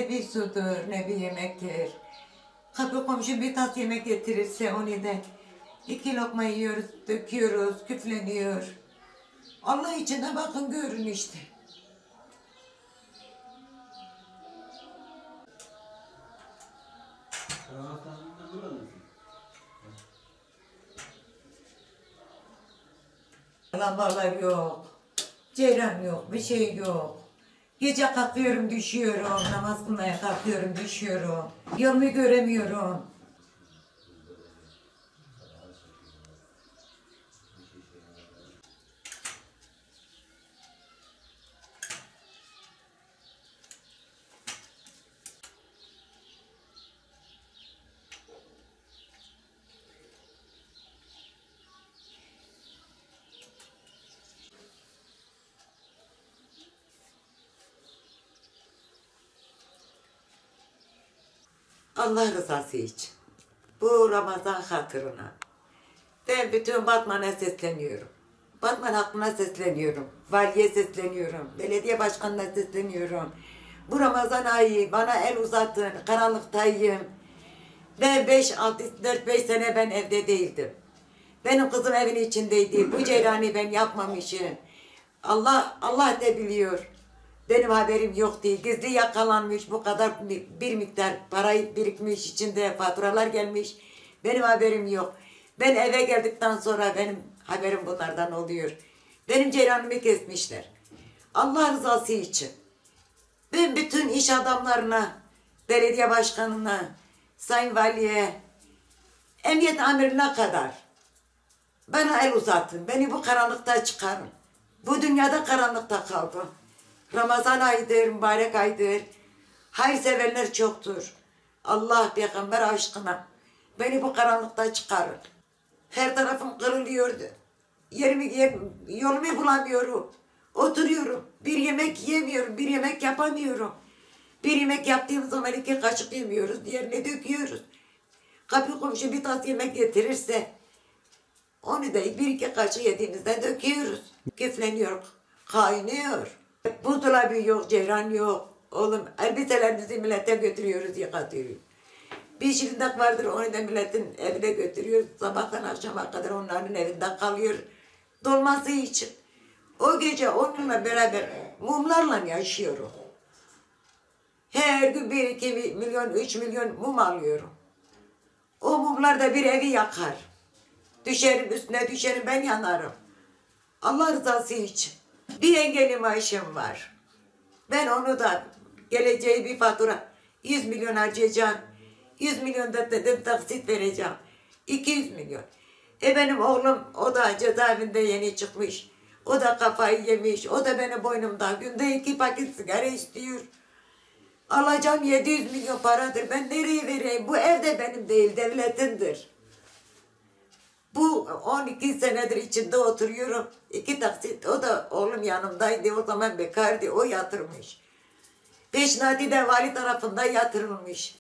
ne bir sudur, ne bir yemektir. Kapı komşu bir tas yemek getirirse onu da iki lokma yiyoruz, döküyoruz, küfleniyor. Allah için de bakın görün işte. Lambalar yok, ceyran yok, bir şey yok. Gece kalkıyorum, düşüyorum, namaz kılmaya kalkıyorum, düşüyorum. Yolumu göremiyorum. Allah rızası için. Bu Ramazan hatırına. Ben bütün Batman'a sesleniyorum. Batman halkına sesleniyorum. Valiye sesleniyorum. Belediye başkanına sesleniyorum. Bu Ramazan ayı bana el uzatın. Karanlıktayım. Ben 4-5 sene ben evde değildim. Benim kızım evin içindeydi. Bu ceyrani ben yapmamışım. Allah da biliyor. Benim haberim yoktu. Gizli yakalanmış bu kadar bir miktar parayı birikmiş, içinde faturalar gelmiş. Benim haberim yok. Ben eve geldikten sonra benim haberim bunlardan oluyor. Benim ceyranımı kesmişler. Allah rızası için. Ben bütün iş adamlarına, belediye başkanına, sayın valiye, emniyet amirine kadar bana el uzatın. Beni bu karanlıkta çıkarın. Bu dünyada karanlıkta kaldım. Ramazan ayıdır, mübarek aydır. Hayırseverler çoktur. Allah peygamber aşkına beni bu karanlıkta çıkarın. Her tarafım kırılıyordu. Yolumu bulamıyorum. Oturuyorum. Bir yemek yemiyorum. Bir yemek yapamıyorum. Bir yemek yaptığım zaman 2 kaşık yemiyoruz. Diğerini döküyoruz. Kapı komşu bir tas yemek getirirse onu da 1-2 kaşık yediğimizde döküyoruz. Küfleniyor. Kaynıyor. Buzdolabı yok, ceyran yok. Oğlum elbiselerimizi millete götürüyoruz, yıkatıyoruz. Bir şirindak vardır, onu da milletin evine götürüyoruz. Sabahtan akşama kadar onların evinde kalıyor. Dolması için. O gece onunla beraber mumlarla yaşıyorum. Her gün 1-2 milyon, 3 milyon mum alıyorum. O mumlar da bir evi yakar. Düşerim üstüne düşerim, ben yanarım. Allah rızası için. Bir engelli maaşım var. Ben onu da geleceği bir fatura 100 milyon harcayacağım. 100 milyon da dedim taksit vereceğim. 200 milyon. Benim oğlum o da cezaevinde yeni çıkmış. O da kafayı yemiş. O da benim boynumda. Günde 2 paket sigara istiyor. Alacağım 700 milyon paradır. Ben nereye vereyim? Bu ev de benim değil, devletindir. Bu 12 senedir içinde oturuyorum. 2 taksit, o da oğlum yanımdaydı, o zaman bekardı, o yatırmış. Peşinatı da vali tarafından yatırılmış.